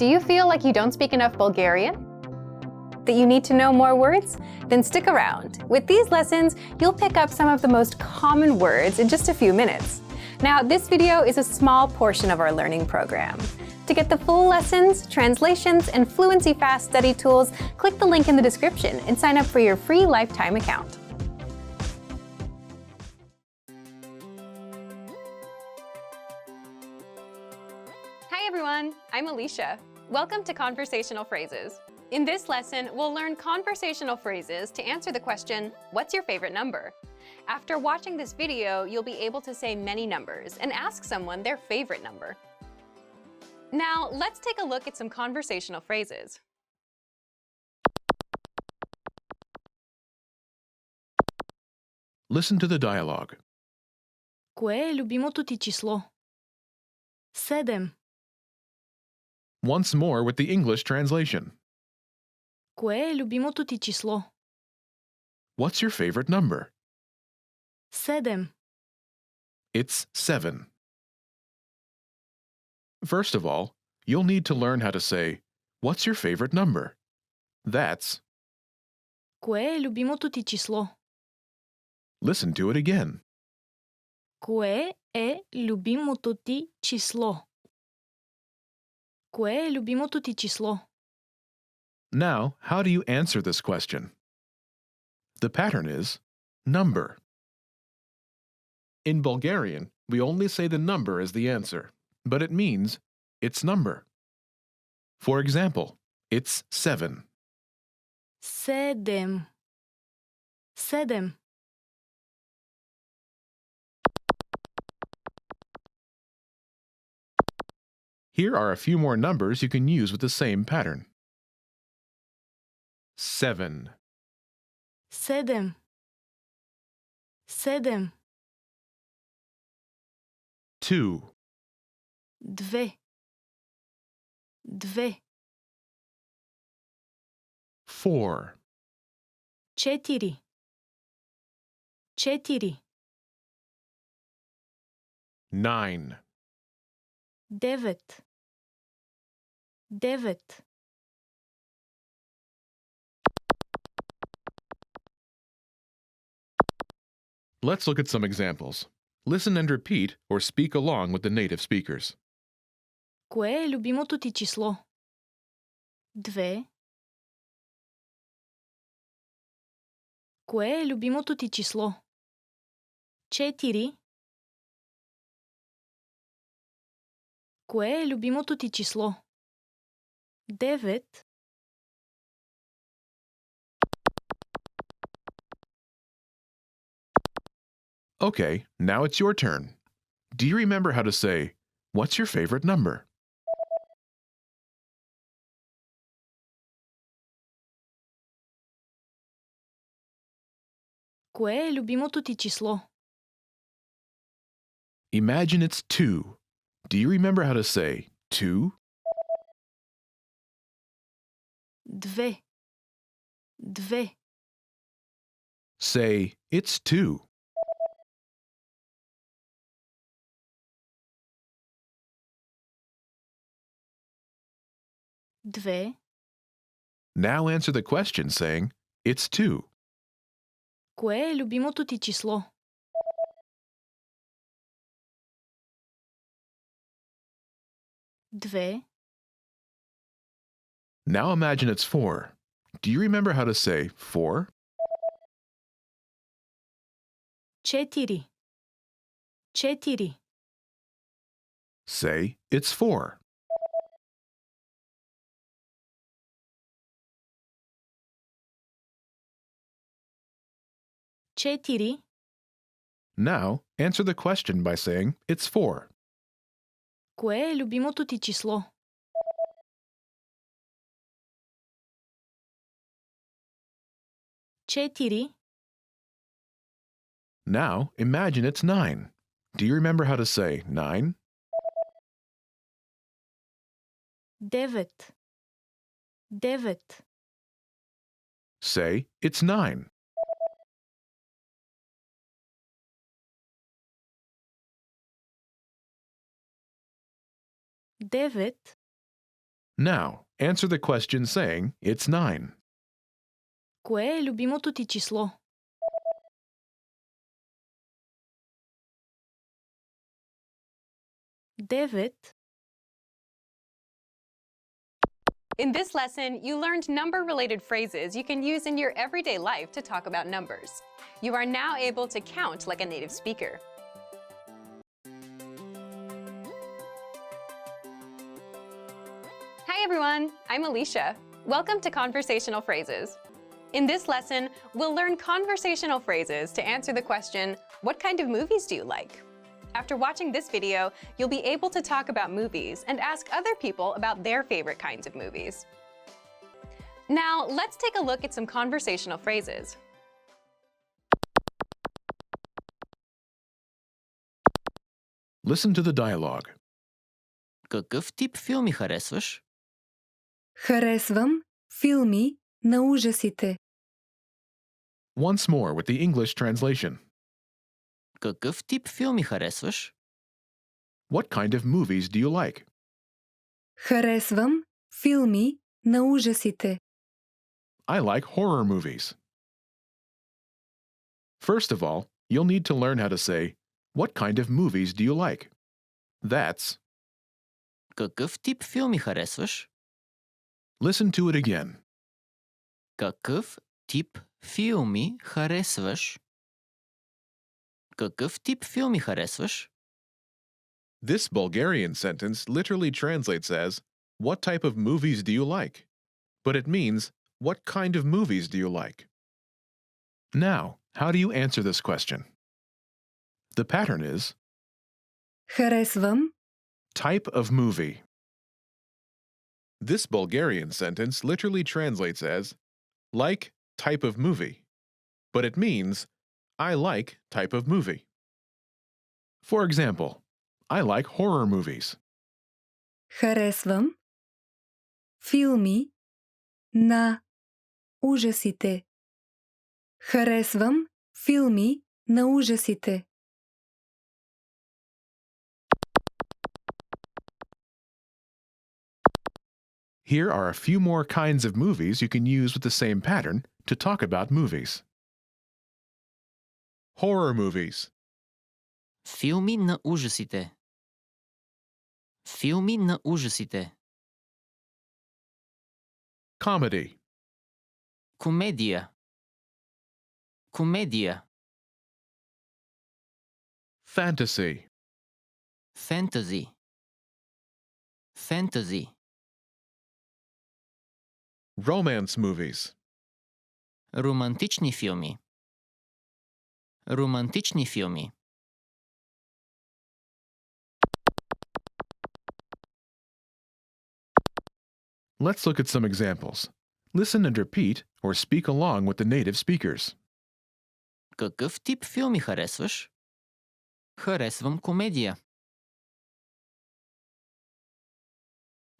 Do you feel like you don't speak enough Bulgarian? That you need to know more words? Then stick around. With these lessons, you'll pick up some of the most common words in just a few minutes. Now, this video is a small portion of our learning program. To get the full lessons, translations, and fluency fast study tools, click the link in the description and sign up for your free lifetime account. Hi everyone, I'm Alicia. Welcome to Conversational Phrases. In this lesson, we'll learn conversational phrases to answer the question, what's your favorite number? After watching this video, you'll be able to say many numbers and ask someone their favorite number. Now, let's take a look at some conversational phrases. Listen to the dialogue. Кое е любимото ти число? 7. Once more with the English translation. Кое е любимото ти число? What's your favorite number? 7. It's 7. First of all, you'll need to learn how to say, what's your favorite number? That's, Кое е любимото ти число? listen to it again. Кое е любимото ти число? Кое е любимото ти число? Now, how do you answer this question? The pattern is number. In Bulgarian, we only say the number as the answer, but it means its number. For example, it's 7. 7. 7. Here are a few more numbers you can use with the same pattern. 7, 7. 7. 2, 2. 2. 4, 4. 4. 9, 9. 9. Let's look at some examples. Listen and repeat or speak along with the native speakers. Кое е любимото ти число? 2. Кое е любимото ти число? 4. Кое е любимото ти число? 9. Okay, now it's your turn. Do you remember how to say, what's your favorite number? Кое е любимото ти число? Imagine it's 2. Do you remember how to say 2? 2. 2. Say, it's 2. 2. Now answer the question saying, it's 2. Кое е любимото ти число? 2. Now imagine it's 4. Do you remember how to say 4? 4. 4. Say, it's 4. 4. Now, answer the question by saying, it's 4. Кое е любимото ти число? 4. Now, imagine it's 9. Do you remember how to say 9? 9. 9. Say, it's 9. 9. Now, answer the question saying it's 9. Кое е любимото ти число? Девет. In this lesson, you learned number-related phrases you can use in your everyday life to talk about numbers. You are now able to count like a native speaker. Hi everyone, I'm Alicia. Welcome to Conversational Phrases. In this lesson, we'll learn conversational phrases to answer the question, what kind of movies do you like? After watching this video, you'll be able to talk about movies and ask other people about their favorite kinds of movies. Now, let's take a look at some conversational phrases. Listen to the dialogue. Какъв тип филми харесваш? Харесвам филми на ужасите. Once more with the English translation. Какъв тип филми харесваш? What kind of movies do you like? Харесвам филми на ужасите. I like horror movies. First of all, you'll need to learn how to say, what kind of movies do you like? That's, Какъв тип филми харесваш? listen to it again. Какъв тип филми харесваш? Какъв тип филми харесваш? This Bulgarian sentence literally translates as, what type of movies do you like? But it means, what kind of movies do you like? Now, how do you answer this question? The pattern is, Харесвам type of movie. This Bulgarian sentence literally translates as, like type of movie. But it means, I like type of movie. For example, I like horror movies. Харесвам филми на ужасите. Харесвам филми на ужасите. Here are a few more kinds of movies you can use with the same pattern to talk about movies. Horror movies. Филми на ужасите. Филми на ужасите. Comedy. Комедия. Комедия. Fantasy. Фентази. Фентази. Romance movies. Романтични филми. Романтични филми. Let's look at some examples. Listen and repeat or speak along with the native speakers. Какъв тип филми харесваш? Харесвам комедия.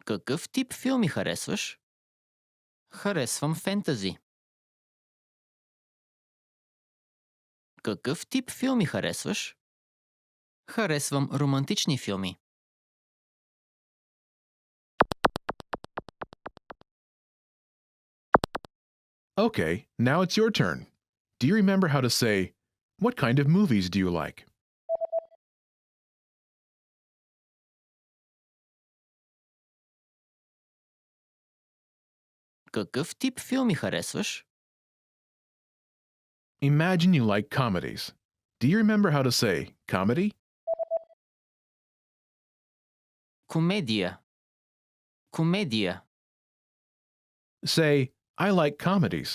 Какъв тип филми харесваш? Харесвам фентази. Какъв тип филми харесваш? Харесвам романтични филми. Okay, now it's your turn. Do you remember how to say, what kind of movies do you like? Какъв тип филми харесваш? Imagine you like comedies. Do you remember how to say comedy? Комедия. Комедия. Say, I like comedies.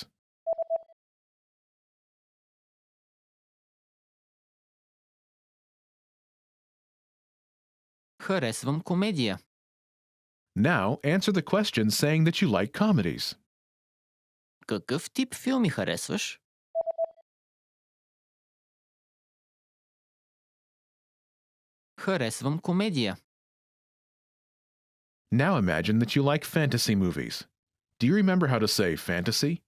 Харесвам комедия. Now answer the question saying that you like comedies. Какъв тип филми харесваш? Харесвам комедия. Now imagine that you like fantasy movies. Do you remember how to say fantasy?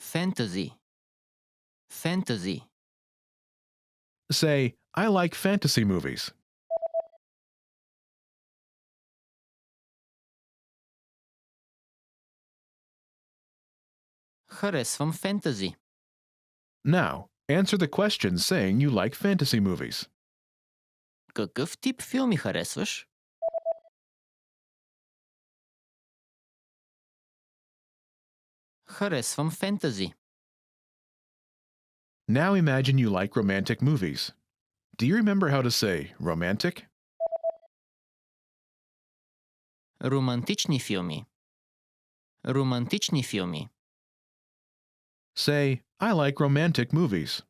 Фентази. Фентази. Say, I like fantasy movies. Харесвам фентази. Now, answer the question saying you like fantasy movies. Какъв тип филми харесваш? Харесвам фентази. Now imagine you like romantic movies. Do you remember how to say romantic? Романтични филми. Романтични филми. Say, I like romantic movies.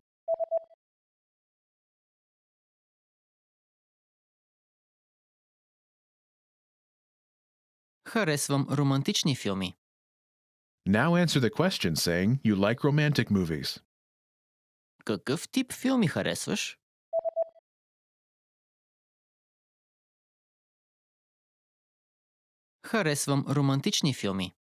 Харесвам романтични филми. Now answer the question saying you like romantic movies. Какъв тип филми харесваш? Харесвам романтични филми.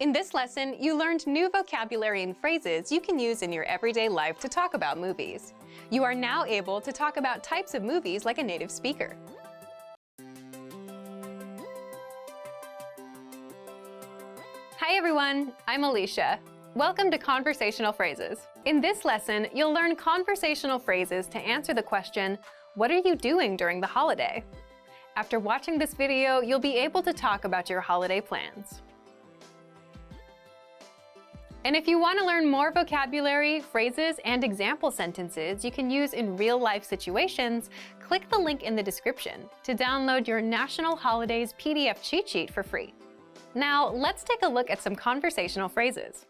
In this lesson, you learned new vocabulary and phrases you can use in your everyday life to talk about movies. You are now able to talk about types of movies like a native speaker. Hi everyone, I'm Alicia. Welcome to Conversational Phrases. In this lesson, you'll learn conversational phrases to answer the question, what are you doing during the holiday? After watching this video, you'll be able to talk about your holiday plans. And if you want to learn more vocabulary, phrases, and example sentences you can use in real-life situations, click the link in the description to download your National Holidays PDF cheat sheet for free. Now, let's take a look at some conversational phrases.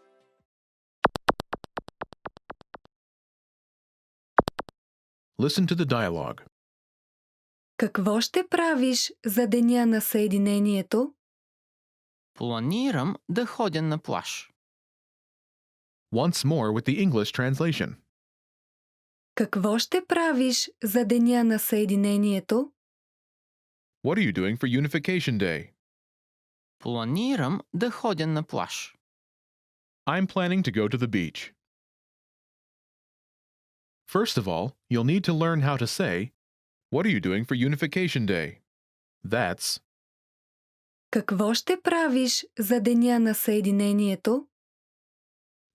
Listen to the dialogue. Какво ще правиш за Деня на Съединението? Планирам да ходя на плаж. Once more with the English translation. Какво ще правиш за Деня на Съединението? What are you doing for Unification Day? Планирам да ходя на плаж. I'm planning to go to the beach. First of all, you'll need to learn how to say, what are you doing for Unification Day? That's, Какво ще правиш за Деня на Съединението?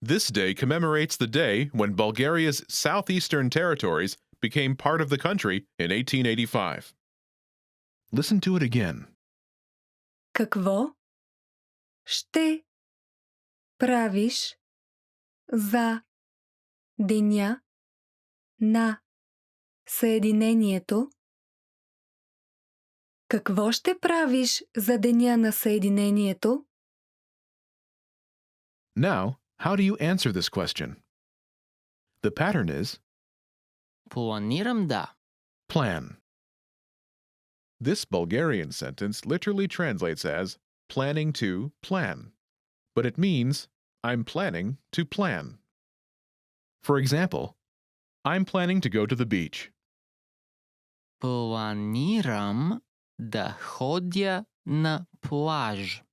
this day commemorates the day when Bulgaria's southeastern territories became part of the country in 1885. Listen to it again. Какво ще правиш за Деня на Съединението? Какво ще правиш за Деня на Съединението? Now, how do you answer this question? The pattern is Планирам да. plan. This Bulgarian sentence literally translates as planning to plan, but it means I'm planning to plan. For example, I'm planning to go to the beach. Планирам да ходя на плаж.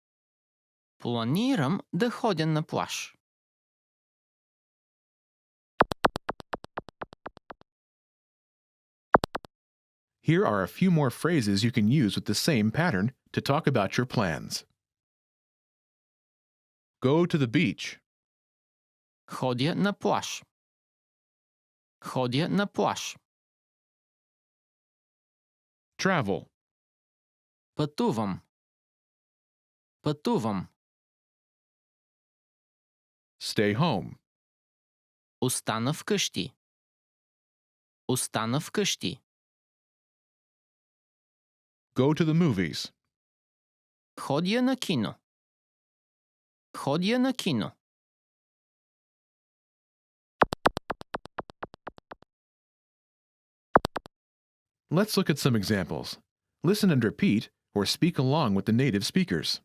Планирам да ходя на плаж. Here are a few more phrases you can use with the same pattern to talk about your plans. Go to the beach. Ходя на плаж. Ходя на плаж. Travel. Пътувам. Пътувам. Stay home. Остана вкъщи. Остана вкъщи. Go to the movies. Ходя на кино. Ходя на кино. Let's look at some examples. Listen and repeat or speak along with the native speakers.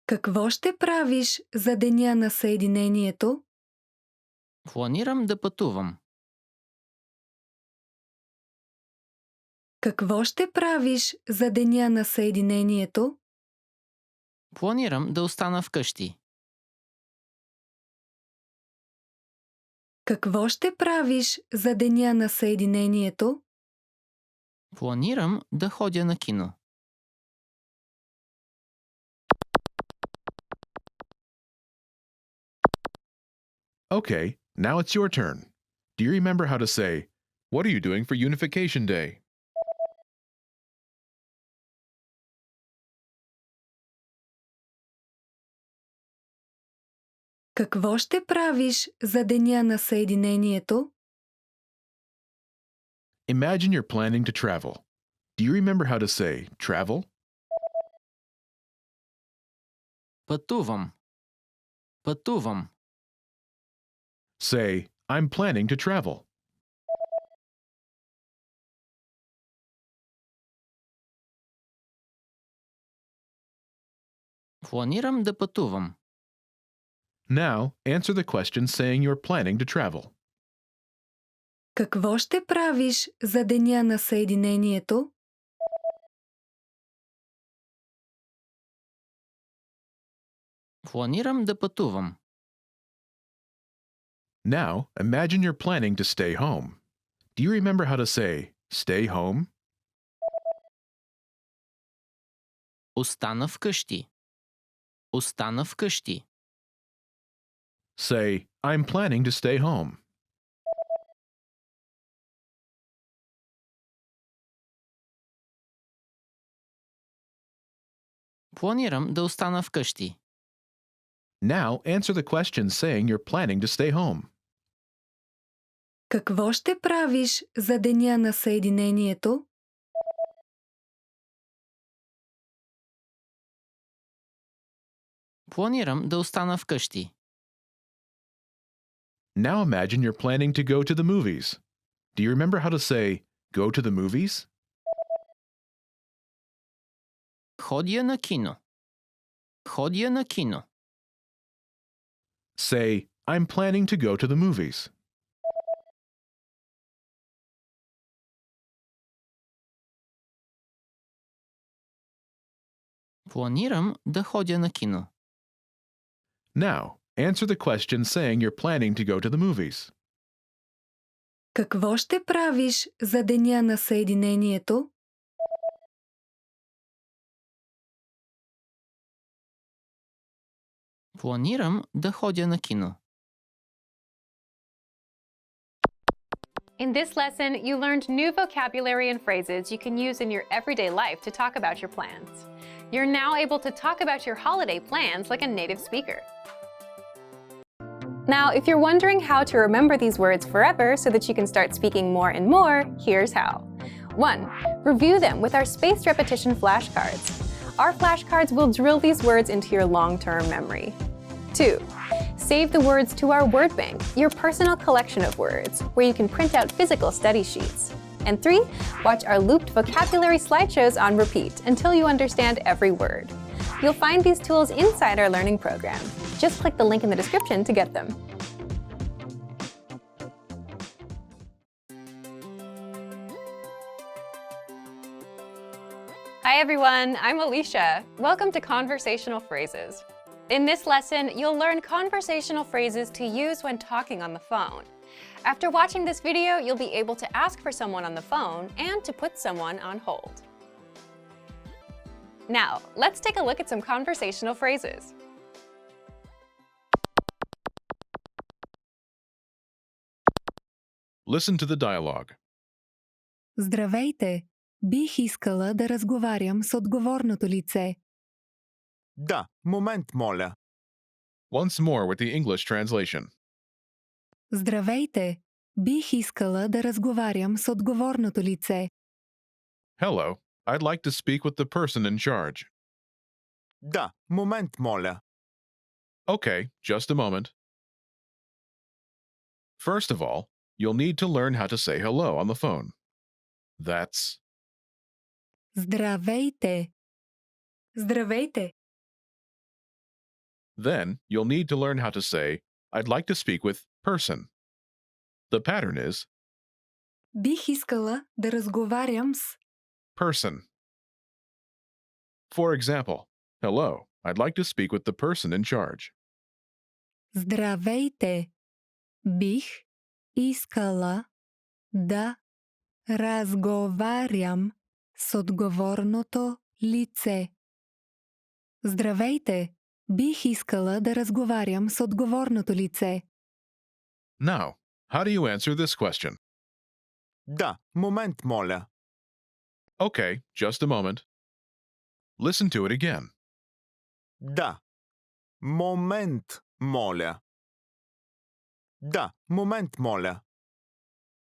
Какво ще правиш за Деня на Съединението? Планирам да пътувам. Какво ще правиш за Деня на Съединението? Планирам да остана вкъщи. Какво ще правиш за Деня на Съединението? Планирам да ходя на кино. Okay, now it's your turn. Do you remember how to say, "What are you doing for Unification Day?" Какво ще правиш за Деня на Съединението? Imagine you're planning to travel. Do you remember how to say travel? Пътувам. Пътувам. Say, I'm planning to travel. Планирам да пътувам. Now, answer the question saying you're planning to travel. Какво ще правиш за Деня на Съединението? Планирам да пътувам. Now, imagine you're planning to stay home. Do you remember how to say stay home? Остана вкъщи. Остана вкъщи. Say, I'm planning to stay home. Планирам да остана вкъщи. Now, answer the question saying you're planning to stay home. Какво ще правиш за Деня на Съединението? Планирам да остана вкъщи. Now imagine you're planning to go to the movies. Do you remember how to say go to the movies? Ходя на кино. Ходя на кино. Say, I'm planning to go to the movies. Планирам да ходя на кино. Now, answer the question saying you're planning to go to the movies. Какво ще правиш за Деня на Съединението? Планирам да ходя на кино. In this lesson, you learned new vocabulary and phrases you can use in your everyday life to talk about your plans. You're now able to talk about your holiday plans like a native speaker. Now, if you're wondering how to remember these words forever so that you can start speaking more and more, here's how. 1. Review them with our spaced repetition flashcards. Our flashcards will drill these words into your long-term memory. 2. Save the words to our word bank, your personal collection of words, where you can print out physical study sheets. And 3. Watch our looped vocabulary slideshows on repeat until you understand every word. You'll find these tools inside our learning program. Just click the link in the description to get them. Hi everyone, I'm Alicia. Welcome to Conversational Phrases. In this lesson, you'll learn conversational phrases to use when talking on the phone. After watching this video, you'll be able to ask for someone on the phone and to put someone on hold. Now, let's take a look at some conversational phrases. Listen to the dialogue. Здравейте! Бих искала да разговарям с отговорното лице. Да, момент, моля. Once more with the English translation. Здравейте! Бих искала да разговарям с отговорното лице. Hello, I'd like to speak with the person in charge. Да, момент, моля. Okay, just a moment. First of all, you'll need to learn how to say hello on the phone. That's Здравейте! Здравейте! Then you'll need to learn how to say, I'd like to speak with person. The pattern is Бих искала да разговарям с... person. For example, hello, I'd like to speak with the person in charge. Здравейте! Бих искала да разговарям с отговорното лице. Здравейте! Бих искала да разговарям с отговорното лице. Now, how do you answer this question? Да, момент, моля. Okay, just a moment. Listen to it again. Да. Момент, моля. Да, момент, моля.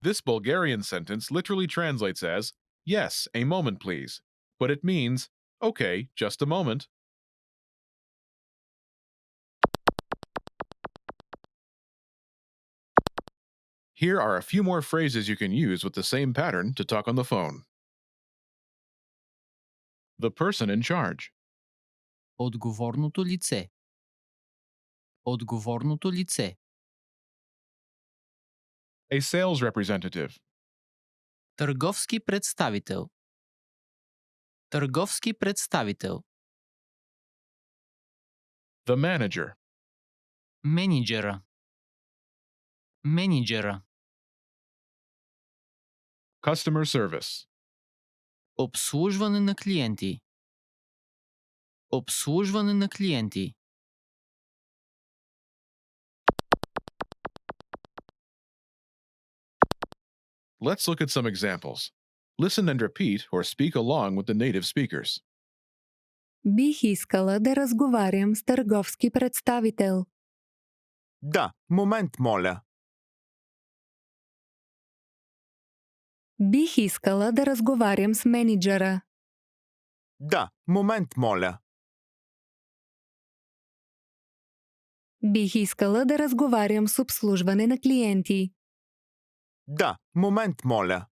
This Bulgarian sentence literally translates as, yes, a moment please, but it means, okay, just a moment. Here are a few more phrases you can use with the same pattern to talk on the phone. The person in charge, Отговорното лице. Отговорното лице. a sales representative, Търговски представител. Търговски представител. the manager, Менеджера. Менеджера. customer service, Обслужване на клиенти. Обслужване на клиенти. Let's look at some examples. Listen and repeat or speak along with the native speakers. Бих искала да разговарям с търговски представител. Да, момент, моля. Бих искала да разговарям с менеджера. Да, момент, моля. Бих искала да разговарям с обслужване на клиенти. Да, момент, моля.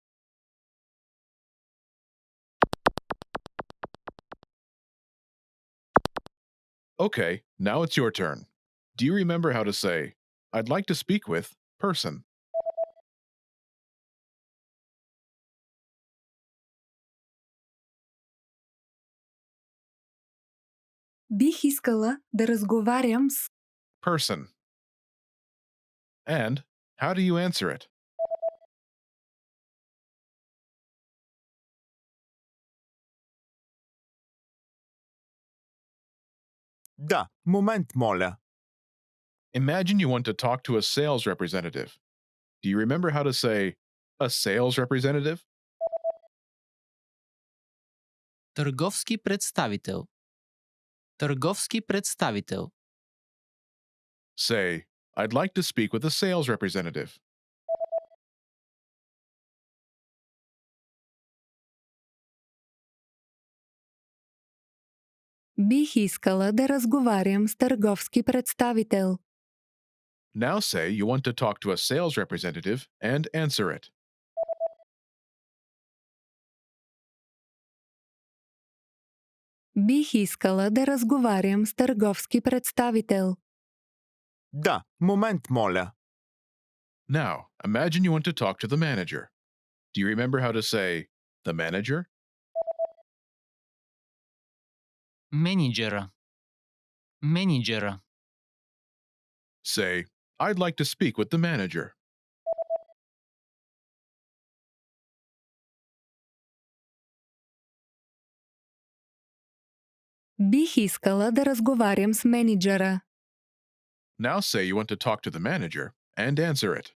Okay, now it's your turn. Do you remember how to say, I'd like to speak with person? Бих искала да разговарям с... Person. And how do you answer it? Да, момент, моля. Imagine you want to talk to a sales representative. Do you remember how to say, a sales representative? Търговски представител. Търговски представител. Say, I'd like to speak with a sales representative. Бих искала да разговарям с търговски представител. Now say you want to talk to a sales representative and answer it. Бих искала да разговарям с търговски представител. Да, момент, моля. Now, imagine you want to talk to the manager. Do you remember how to say, the manager? Менеджера. Менеджера. Say, I'd like to speak with the manager. Бих искала да разговарям с менеджера. Now say you want to talk to the manager and answer it.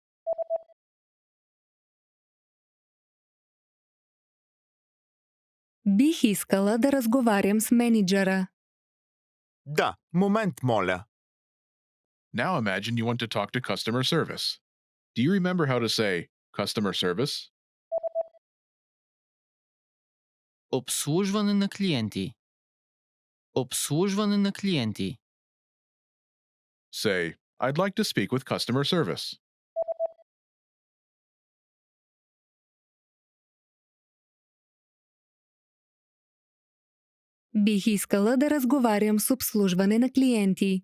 Бих искала да разговарям с менеджера. Да, момент, моля. Now imagine you want to talk to customer service. Do you remember how to say customer service? Обслужване на клиенти. Обслужване на клиенти. Say, I'd like to speak with customer service. Бих искала да разговарям с обслужване на клиенти.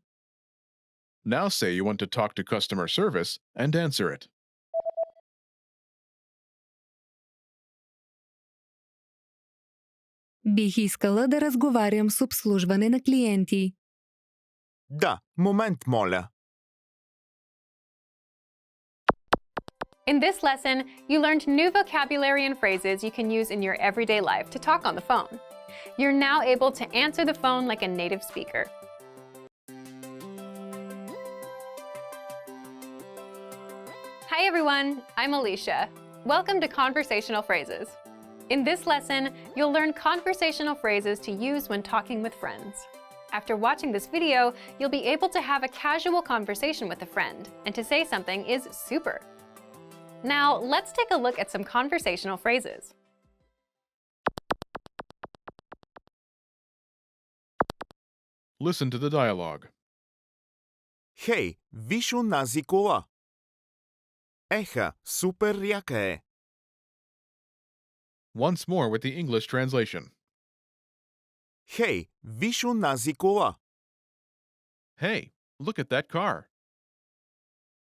Now say you want to talk to customer service and answer it. Бих искала да разговарям с обслужване на клиенти. Да, момент, моля. In this lesson, you learned new vocabulary and phrases you can use in your everyday life to talk on the phone. You're now able to answer the phone like a native speaker. Hi everyone, I'm Alicia. Welcome to Conversational Phrases. In this lesson, you'll learn conversational phrases to use when talking with friends. After watching this video, you'll be able to have a casual conversation with a friend, and to say something is super. Now, let's take a look at some conversational phrases. Listen to the dialogue. Хей, виж онази кола. Еха, супер яка е. Once more with the English translation. Хей, виж онази кола. Hey, look at that car.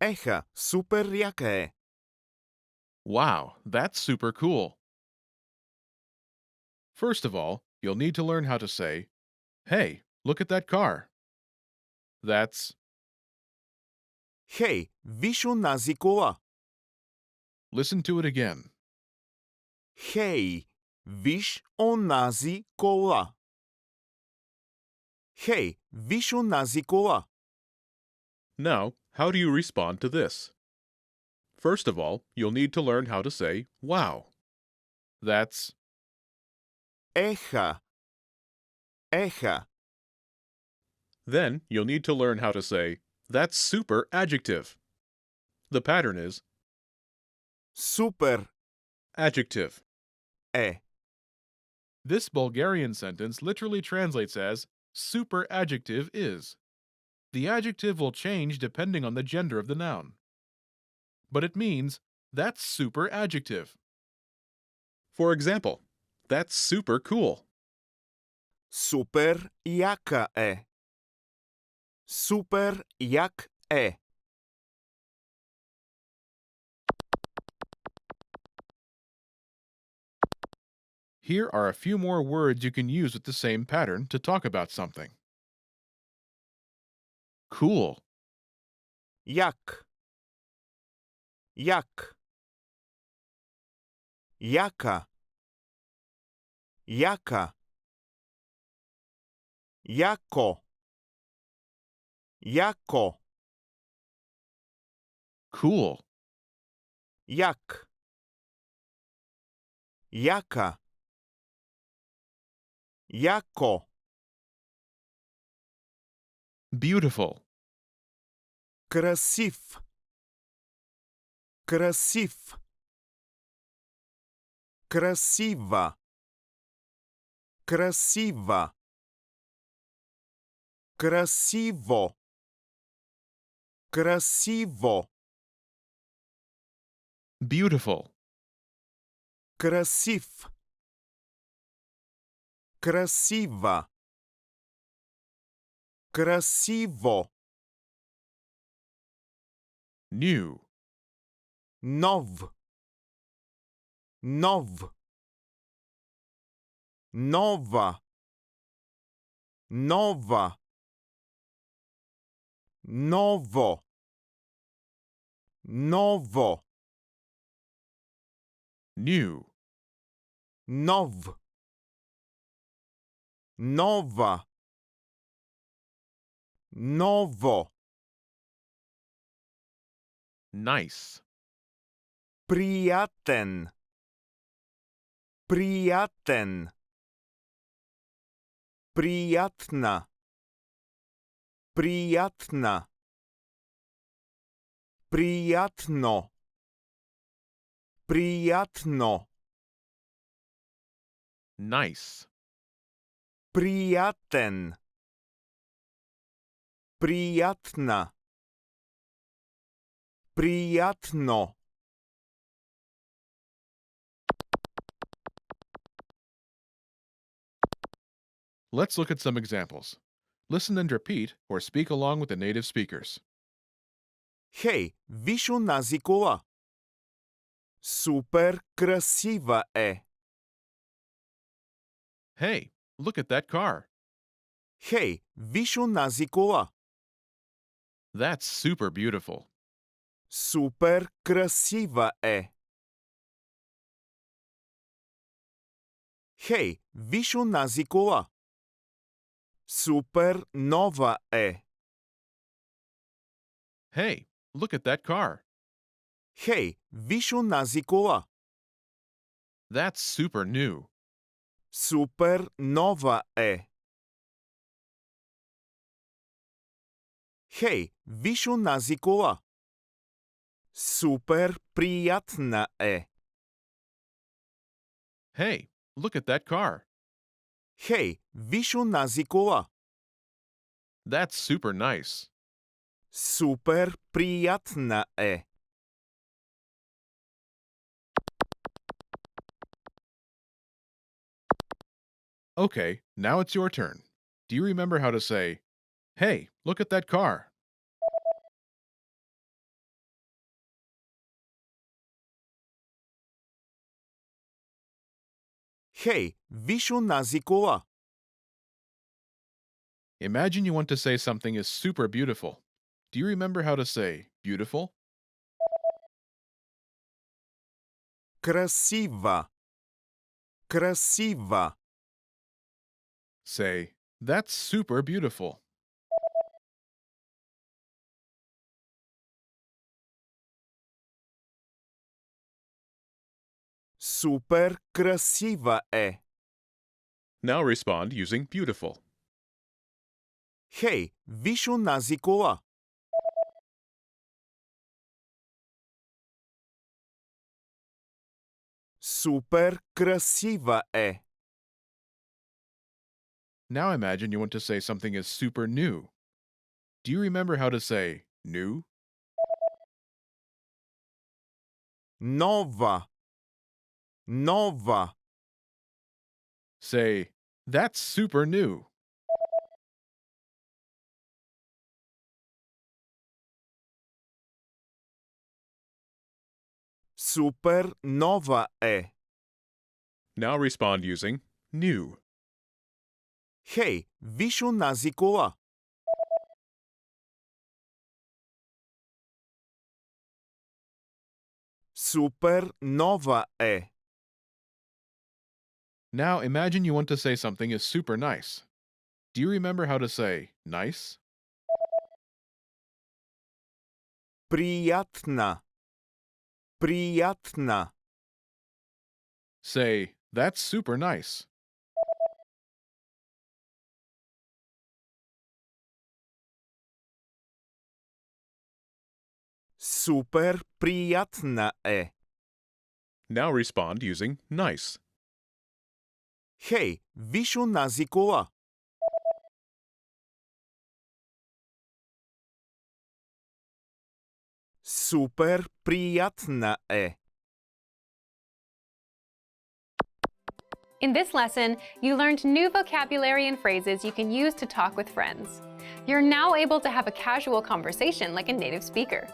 Еха, супер яка е. Wow, that's super cool. First of all, you'll need to learn how to say, Hey, look at that car. That's Хей, виж онази кола. listen to it again. Хей, виж онази кола. Хей, виж онази кола. Now, how do you respond to this? First of all, you'll need to learn how to say wow. That's Еха. Еха. then you'll need to learn how to say that's super adjective. The pattern is Супер adjective. е. This Bulgarian sentence literally translates as super adjective is. The adjective will change depending on the gender of the noun. But it means that's super adjective. For example, that's super cool. Супер яка е. Супер як е. Here are a few more words you can use with the same pattern to talk about something. Cool, Як. Як. Яка. Яка. Яко. Яко. cool, Як. Яка. Яко. beautiful, Красив. Красив. Красива. Красива. Красиво. Красиво. beautiful, Красив. Красива. Красиво. new, Нов. Нов. Нова. Нова. Ново. Ново. new, Нов. Нова. Ново. nice, Приятен. Приятен. Приятна. Приятна. Приятно. Приятно. nice, Приятен. Приятна. Приятно. Let's look at some examples. Listen and repeat or speak along with the native speakers. Хей, виж онази кола. Супер красива е. Hey, look at that car. Хей, виж онази кола. That's super beautiful. Супер красива е. Хей, виж онази кола. Супер нова е. Hey, look at that car. Хей, виж унази кола. That's super new. Супер нова е. Хей, виж унази кола. Супер приятна е. Hey, look at that car. Хей, виж унази кола. That's super nice. Супер приятна е. Okay, now it's your turn. Do you remember how to say, hey, look at that car? Хей, виж унази кола. Imagine you want to say something is super beautiful. Do you remember how to say beautiful? Красива. Красива. Say, that's super beautiful. Супер красива е. Now respond using beautiful. Хей, виж унази кола. Супер красива е. Now imagine you want to say something is super new. Do you remember how to say new? Нова. Нова. Say, that's super new. Супер нова е. Now respond using new. Хей, виж унази кола. Супер нова е. Now imagine you want to say something is super nice. Do you remember how to say nice? Приятна. Приятна. Say, that's super nice. Супер приятна е. Now respond using nice. Хей, виж унази кола. Супер приятна е. In this lesson, you learned new vocabulary and phrases you can use to talk with friends. You're now able to have a casual conversation like a native speaker.